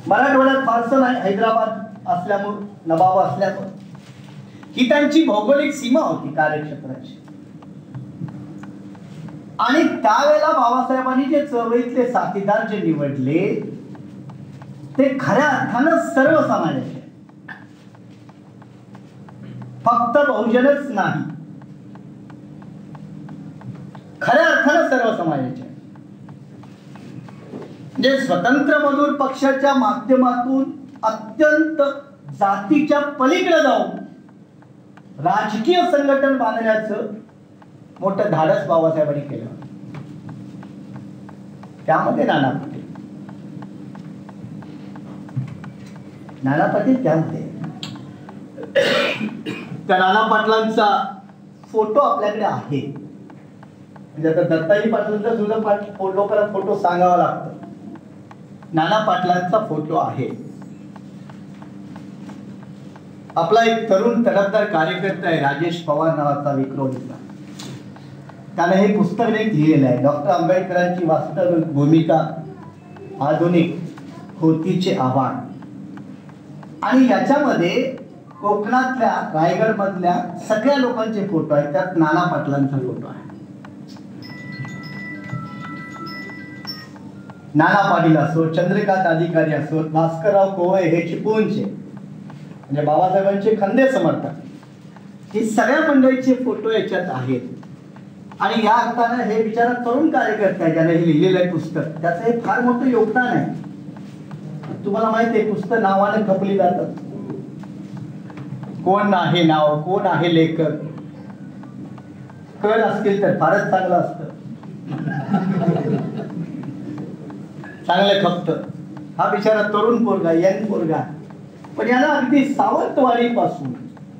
मराठवाड्यात फारसं नाही, हैदराबाद असल्यामुळे, नवाब असल्यामुळे ही त्यांची भौगोलिक सीमा होती कार्यक्षेत्राची. आणि त्यावेळेला बाबासाहेबांनी जे चळवळीतले साथीदार जे निवडले ते खऱ्या अर्थानं सर्व समाजाचे, फक्त बहुजनच नाही, खऱ्या अर्थानं सर्व समाजाचे. म्हणजे स्वतंत्र मजूर पक्षाच्या माध्यमातून अत्यंत जातीच्या पलीकडे जाऊन राजकीय संघटन बांधण्याचं मोठं धाडस बाबासाहेबांनी केलं. त्यामध्ये नाना पाटील त्यामध्ये, त्या नाना पाटलांचा फोटो आपल्याकडे आहे. म्हणजे आता दत्ताजी पाटलांचा सुद्धा लोकांना फोटो सांगावा लागतो. नाना पाटलांचा फोटो आहे. आपला एक तरुण तडफदार कार्यकर्ता आहे राजेश पवार नावाचा, विक्रोलीचा. त्याने हे पुस्तक लिहिलेलं आहे, डॉक्टर आंबेडकरांची वास्तविक भूमिका, आधुनिक होतीचे आव्हान. आणि याच्यामध्ये कोकणातल्या, रायगड मधल्या सगळ्या लोकांचे फोटो आहेत. त्यात नाना पाटलांचा फोटो आहे. नाना पाटील असो, चंद्रकांत अधिकारी असो, भास्करराव कोवळे हे चिपळूणचे म्हणजे बाबासाहेबांचे खंदे समर्थक, ही सगळ्या मंडळीचे फोटो याच्यात आहेत. आणि या अर्थानं हे बिचारा तरुण कार्यकर्ता आहे ज्याने हे लिहिलेलं आहे पुस्तक, त्याचं हे फार मोठं योगदान आहे. तुम्हाला माहिती आहे पुस्तक नावाने खपली जातात. कोण आहे नाव, कोण आहे लेखक, कळ असतील तर फारच चांगलं असतं. चांगलं खपतं. हा बिचारा तरुण पोरगा, यंग पोरगा, पण याला अगदी सावंतवाडीपासून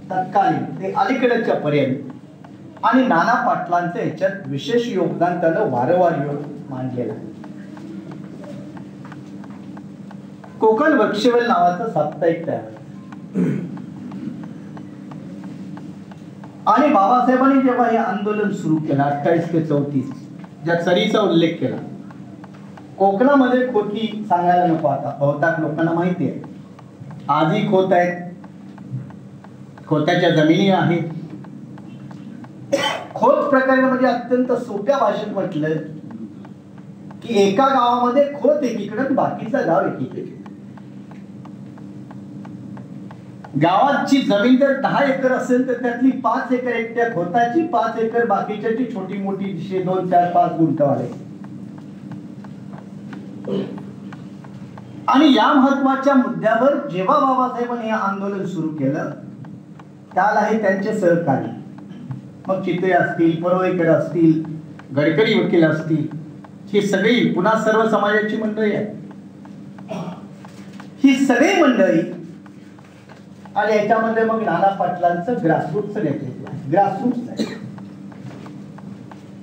तत्कालीन ते अलीकडच्या पर्यंत आणि नाना पाटलांचं याच्यात विशेष योगदान त्यानं वारंवार मांडलेलं आहे. कोकण वृक्षवेल नावाचं साप्ताहिक तयार. आणि बाबासाहेबांनी जेव्हा हे आंदोलन सुरू केलं 28 ते 34, ज्या सरीचा उल्लेख केला, कोकणामध्ये खोती सांगायला नको. आता बहुतांश लोकांना माहिती आहे आजही खोत आहेत, खोत्याच्या जमिनी आहेत. खोत प्रकरण म्हणजे अत्यंत सोप्या भाषेत म्हटलं की एका गावामध्ये खोत एकीकडे, बाकीचं गाव एकीकडे. गावाची जमीन जर 10 एकर असेल तर त्यातली 5 एकर एकट्या खोताची, 5 एकर बाकीच्याची छोटी मोठी 2, 4, 5 गुंठवाले. आणि या महत्वाच्या मुद्द्यावर जेव्हा बाबासाहेबांनी हे आंदोलन सुरू केलं त्याला हे त्यांचे सहकारी, मग चित्रे असतील, परोळेकर असतील, गडकरी वकील असतील, ही सगळी पुन्हा सर्व समाजाची मंडळी आहे. ही सगळी मंडळी आणि याच्यामध्ये मग नाना पाटलांचं ग्रासरूटचं नेतृत्व आहे.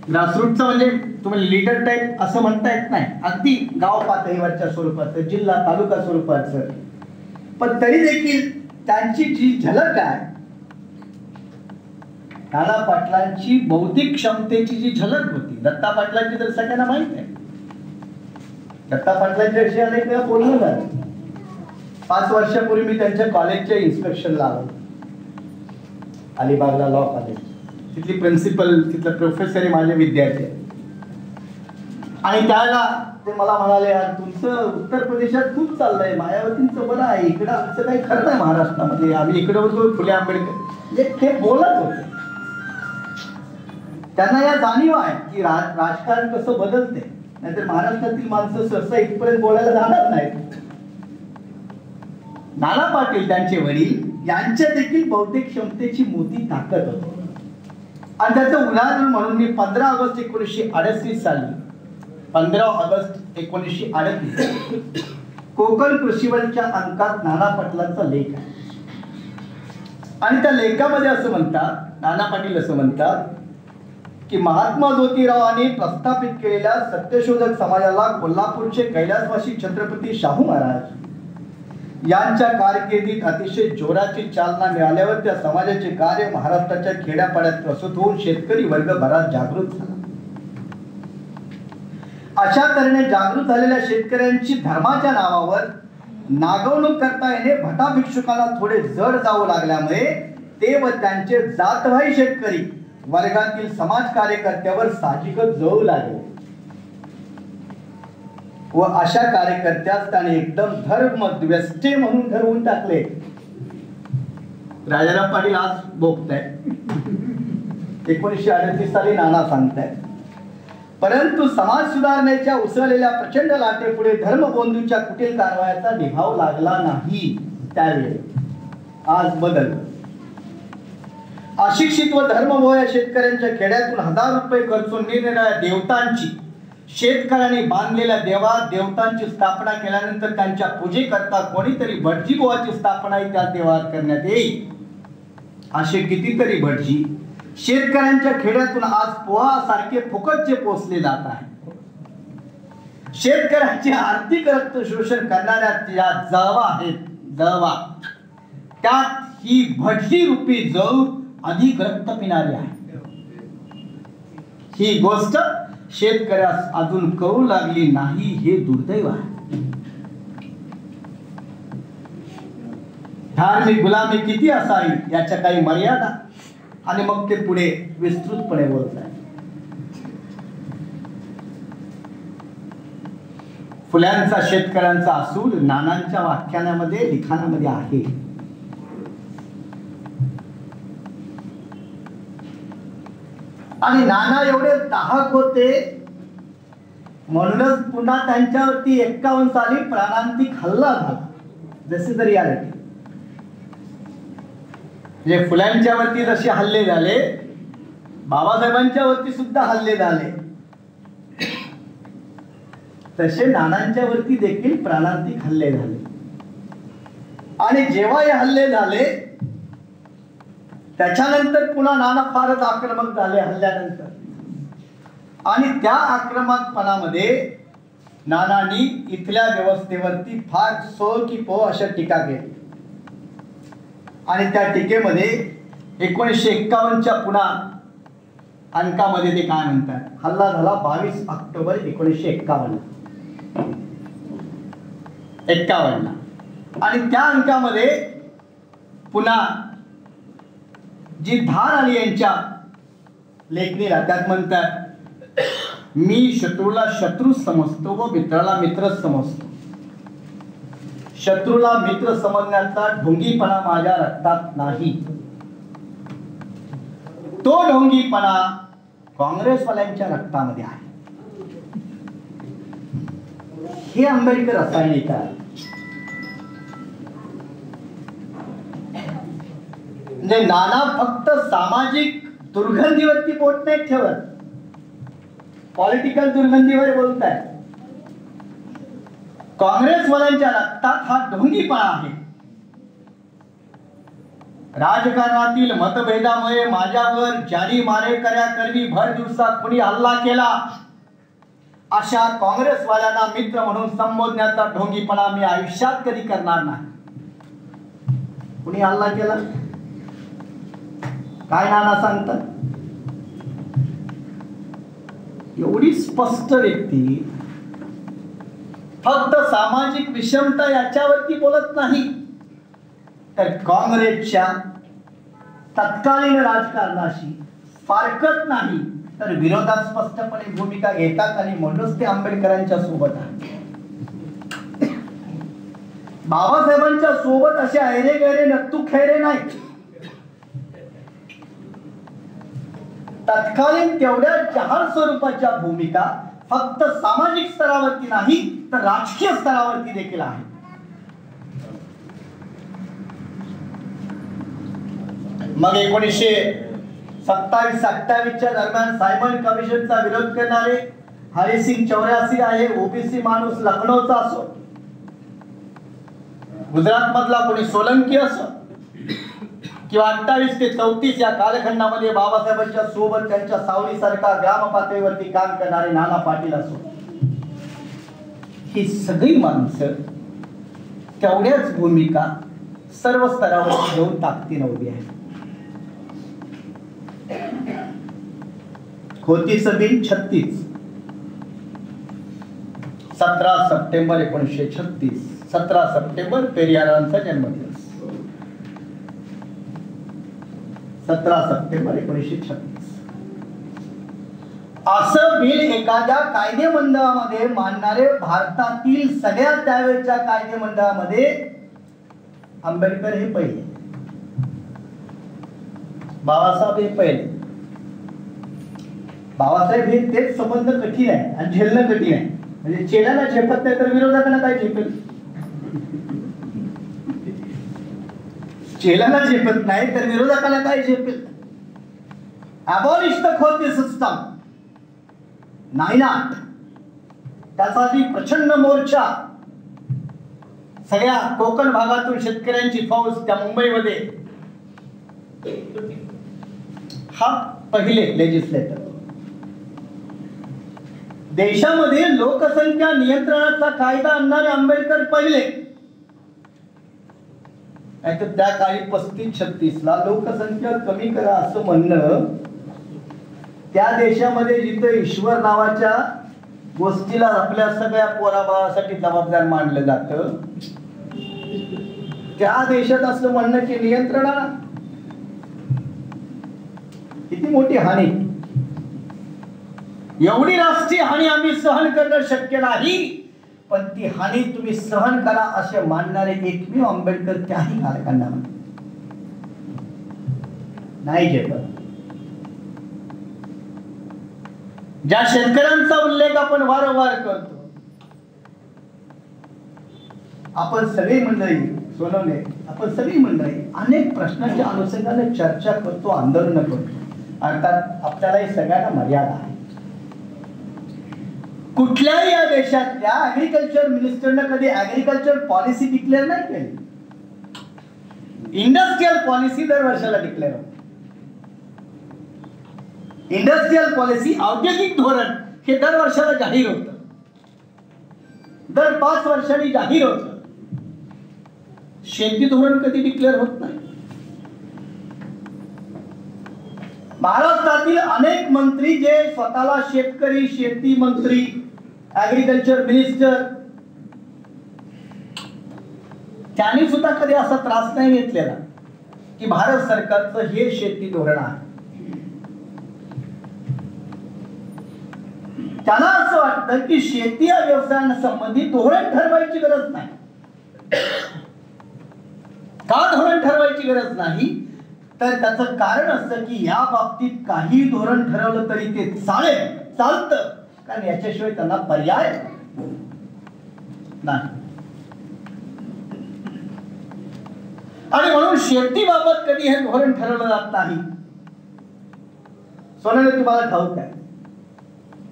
ग्रासरूटचं म्हणजे तुम्हाला लीडर टाईप असं म्हणता येत नाही, अगदी गाव पातळीवरच्या स्वरूपाचं, जिल्हा तालुका स्वरूपाचं, पण तरी देखील त्यांची जी झलक आहे, नाना पाटलांची बौद्धिक क्षमतेची जी झलक होती. दत्ता पाटलांची तर सगळ्यांना माहित आहे. दत्ता पाटलांच्या विषयी अनेक वेळा बोलणं झालं. 5 वर्षापूर्वी मी त्यांच्या कॉलेजच्या इन्स्पेक्शनला आलो, अलिबागला लॉ कॉलेज. तिथली प्रिन्सिपल, तिथलं प्रोफेसर हे माझे विद्यार्थी आहेत. आणि त्याला ते मला म्हणाले, यार तुमचं उत्तर प्रदेशात खूप चाललंय, मायावतींचं बरं आहे, इकडं आमचं काही खरं नाही महाराष्ट्रामध्ये, आम्ही इकडं होतो फुले आंबेडकर. ते बोलत होते. त्यांना या जाणीव आहे की राजकारण कसं बदलते, नाहीतर महाराष्ट्रातील माणसं सहसा इथपर्यंत बोलायला जाणार नाहीत. नाना पाटील त्यांचे वडील यांच्या देखील बौद्धिक क्षमतेची मोठी ताकद होती. आणि त्याचं उदाहरण म्हणून मी 15 ऑगस्ट 1938 साली, 15 ऑगस्ट 1938 कोकण कृषीवलच्या अंकात नाना पाटलांचा लेख आहे. आणि त्या लेखामध्ये असं म्हणतात, नाना पाटील असं म्हणतात की महात्मा ज्योतिरावांनी प्रस्थापित केलेल्या सत्यशोधक समाजाला कोल्हापूरचे कैलासवासी छत्रपती शाहू महाराज यांच्या कारकिर्दीत अतिशय जोराची चालना मिळाल्यावर त्या समाजाचे कार्य महाराष्ट्राच्या खेड्यापाड्यात प्रसूत होऊन शेतकरी वर्ग बराच जागृत झाला. अशा तऱ्हेने जागृत झालेल्या शेतकऱ्यांची धर्माच्या नावावर नागवणूक करता येणे भटा भिक्षुकाला थोडे जड जाऊ लागल्यामुळे ते व त्यांचे जातभाई शेतकरी वर्गातील समाज कार्यकर्त्यावर साहजिकच जळू लागले व अशा कार्यकर्त्यास त्याने एकदम धर्मद्वेष्टे म्हणून ठरवून टाकले. राजाराम पाटील आज बोगताय 1938 साली नाना सांगताय. परंतु समाज सुधारणेच्या उसळलेल्या प्रचंड लाटेपुढे धर्मबंधूंच्या कुटील कारवायाचा निभाव लागला नाही. त्यावेळी आज बदल. अशिक्षित व धर्मभोळ्या शेतकऱ्यांच्या खेड्यातून हजार रुपये खर्चून निरनिराळ्या देवतांची शेतकऱ्यांनी बांधलेल्या देवतांची स्थापना केल्यानंतर त्यांच्या पूजेकरता कोणीतरी भटजी बुवाची स्थापनाही त्या देवात करण्यात येईल. असे कितीतरी भटजी शेतकऱ्यांच्या खेड्यातून आज पोहासारखे फुकटचे पोचले जात आहे. शेतकऱ्यांचे आर्थिक रक्त शोषण करणाऱ्या ज्या जळवा आहेत जळवा त्यात ही भटजी रूपी जळू अधिक रक्त पिणारी आहे. ही गोष्ट शेतकऱ्यास अजून कळू लागली नाही हे दुर्दैव आहे. धार्मिक गुलामी किती असावी याच्या काही मर्यादा आणि मग ते पुढे विस्तृतपणे बोलत आहे. फुल्यांचा शेतकऱ्यांचा असूल नानांच्या व्याख्यानामध्ये लिखाणामध्ये आहे. आणि नाना एवढे दाहक होते म्हणूनच पुन्हा त्यांच्यावरती 51 साली प्राणांतिक हल्ला झाला. जसे तरी रियालिटी जे फुल्यांच्या वरती जसे हल्ले झाले बाबासाहेबांच्या वरती सुद्धा हल्ले झाले तसे नानांच्या वरती देखील प्राणांतिक हल्ले झाले. आणि जेव्हा हे हल्ले झाले त्याच्यानंतर पुन्हा नाना फारच आक्रमक झाले हल्ल्यानंतर. आणि त्या आक्रमकपणामध्ये नानांनी इथल्या व्यवस्थेवरती फार सो की पो अशा टीका केली. आणि त्या टीकेमध्ये 1951च्या पुन्हा अंकामध्ये ते काय म्हणतात, हल्ला झाला 22 ऑक्टोबर 1951 आणि त्या अंकामध्ये पुन्हा जी धार आली यांच्या लेखणीला त्यात म्हणतात, मी शत्रूला शत्रू समजतो व मित्राला मित्रच समजतो. शत्रूला मित्र समजण्याचा ढोंगीपणा माझ्या रक्तात नाही. तो ढोंगीपणा काँग्रेसवाल्यांच्या रक्तामध्ये आहे. हे आंबेडकर असायला येतात. म्हणजे नाना फक्त सामाजिक दुर्गंधीवरती बोट नाही ठेवत, पॉलिटिकल दुर्गंधीवर बोलताय. काँग्रेसवाल्यांच्या रक्तात हा ढोंगीपणा आहे. राजकारणातील मतभेदामुळे माझ्यावर जारी मारेकऱ्याकरवी भर दिवसात कुणी हल्ला केला अशा काँग्रेसवाल्यांना मित्र म्हणून संबोधण्याचा ढोंगीपणा मी आयुष्यात कधी करणार नाही. कुणी हल्ला केला काय नाना सांगतात. एवढी स्पष्ट व्यक्ती फक्त सामाजिक विषमता याच्यावरती बोलत नाही तर काँग्रेसच्या तत्कालीन राजकारणाशी फारकत नाही तर विरोधात स्पष्टपणे भूमिका घेतात. आणि म्हणूनच ते आंबेडकरांच्या सोबत आहे. बाबासाहेबांच्या सोबत असे ऐरे गैरे नत्तू खैरे नाही. तत्कालीन तेवढ्या जहाल स्वरूपाच्या भूमिका फक्त सामाजिक स्तरावरती नाही तर राजकीय स्तरावरती देखील आहे. मग 1927-28च्या दरम्यान सायमन कमिशनचा विरोध करणारे हरिसिंग 84 आहे, ओबीसी माणूस लखनौचा असो, गुजरात मधला कोणी सोलंकी असो किंवा 28 ते 34 या कालखंडामध्ये बाबासाहेबांच्या सोबत त्यांच्या सावलीसारखा ग्राम पातळीवरती काम करणारे नाना पाटील असो, ही सगळी माणसं तेवढ्याच भूमिका सर्व स्तरावर घेऊन ताकदीने उभी आहे. होती सभीन 36 17 सप्टेंबर 1936 17 सप्टेंबर पेरियारांचा जन्मदिवस. 17 सप्टेंबर 1926. असं बिल एखाद्या कायदेमंडळामध्ये मांडणारे भारतातील सगळ्या त्यावेळच्या कायदेमंडळामध्ये आंबेडकर हे पहिले, बाबासाहेब हे पहिले. बाबासाहेब हे तेच संबंध कठीण आहे आणि झेलणं कठीण आहे. म्हणजे चेल्याला झेपत नाही तर विरोधकांना काय झेपेल? चेल्याला झेपत नाही तर विरोधकांना काय झेपेल? अबॉलिश द खोती सिस्टम, नायनाट, त्यासाठी प्रचंड मोर्चा. सगळ्या कोकण भागातून शेतकऱ्यांची फौज त्या मुंबईमध्ये. हा पहिले लेजिस्लेटर. देशामध्ये लोकसंख्या नियंत्रणाचा कायदा आणणारे आंबेडकर पहिले. नाहीतर त्या काळी 35-36 ला लोकसंख्या कमी करा असं म्हणणं, त्या देशामध्ये जिथे ईश्वर नावाच्या गोष्टीला आपल्या सगळ्या पोराबाळासाठी जबाबदार मानलं जातं, त्या देशात असं म्हणणं की नियंत्रणा, किती मोठी हानी. एवढी राष्ट्रीय हानी आम्ही सहन करणं शक्य नाही, पण ती हानी तुम्ही सहन करा असे मानणारे एकमेव आंबेडकर त्याही कालखंडामध्ये नाही झेपत. ज्या शेतकऱ्यांचा उल्लेख आपण वारंवार करतो, आपण सगळी मंडळी सोनवणे, आपण सगळी मंडळी अनेक प्रश्नांच्या अनुषंगाने चर्चा करतो, आंदोलन करतो. अर्थात आपल्याला सगळ्यांना मर्यादा आहे. कुठल्याही या देशातल्या ऍग्रिकल्चर मिनिस्टरने कधी ऍग्रिकल्चर पॉलिसी डिक्लेअर नाही केली. इंडस्ट्रियल पॉलिसी दर वर्षाला डिक्लेअर होते. इंडस्ट्रियल पॉलिसी, औद्योगिक धोरण हे दर वर्षाला जाहीर होतं, दर 5 वर्षांनी जाहीर होतं. शेती धोरण कधी डिक्लेअर होत नाही. महाराष्ट्रातील अनेक मंत्री जे स्वतःला शेतकरी, शेती मंत्री, ऍग्रिकल्चर मिनिस्टर, त्यांनी सुद्धा कधी असा त्रास नाही घेतलेला की भारत सरकारचं हे शेती धोरण आहे. त्यांना असं वाटतं की शेती या व्यवसायासंबंधी धोरण ठरवायची गरज नाही. का धोरण ठरवायची गरज नाही? तर त्याचं कारण असतं की या बाबतीत काही धोरण ठरवलं तरी ते चालतं, कारण याच्याशिवाय त्यांना पर्याय नाही. आणि म्हणून शेतीबाबत कधी हे धोरण ठरवलं जात नाही. सोनाली, तुम्हाला ठाऊक आहे,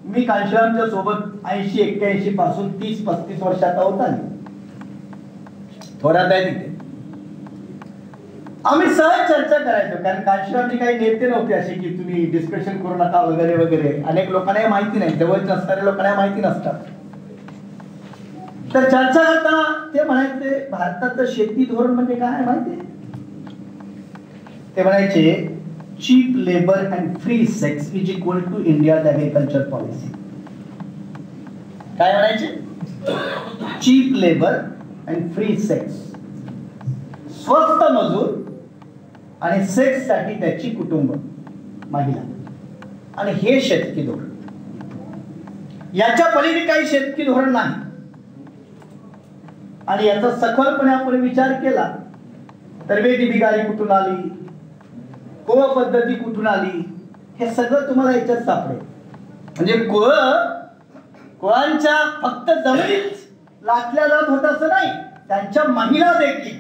मी कांशीरामच्या सोबत 80-81 पासून 30-35 वर्षाचा होता. थोड्यात आहे तिथे आम्ही सहज चर्चा करायचो, कारण कांशीरामचे काही नेते नव्हते असे की तुम्ही डिस्कशन करू नका वगैरे वगैरे. अनेक लोकांना माहिती नाही, जवळच्या असणाऱ्या लोकांना माहिती नसतात. तर चर्चा करताना ते म्हणायचे भारताचं शेती धोरण म्हणजे काय माहिती? ते म्हणायचे cheap labour and free sex is equal to India's agriculture policy. काय म्हणायचे? Cheap labour and free sex, स्वस्त मजूर आणि सेक्स साठी त्याची कुटुंब, महिला, आणि हे शेतकी धोरण. याच्या पलीकडे काही शेतकी धोरण नाही. आणि याचा सखोलपणे आपण विचार केला तर वेगळी बिगारी कुठून आली, कोळ पद्धती कुठून आली, हे सगळं तुम्हाला याच्यात सापडेल. म्हणजे कोळांच्या फक्त जमिनीत लाटल्या जात होत असं नाही, त्यांच्या महिला देखील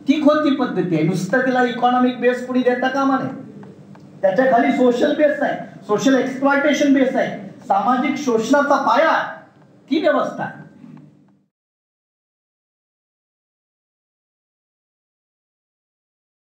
ती कोणती पद्धती आहे? नुसतं तिला इकॉनॉमिक बेस पुढे देता कामा नये. त्याच्या खाली सोशल बेस आहे, सोशल एक्सप्लॉयटेशन बेस आहे, सामाजिक शोषणाचा पाया ती व्यवस्था आहे.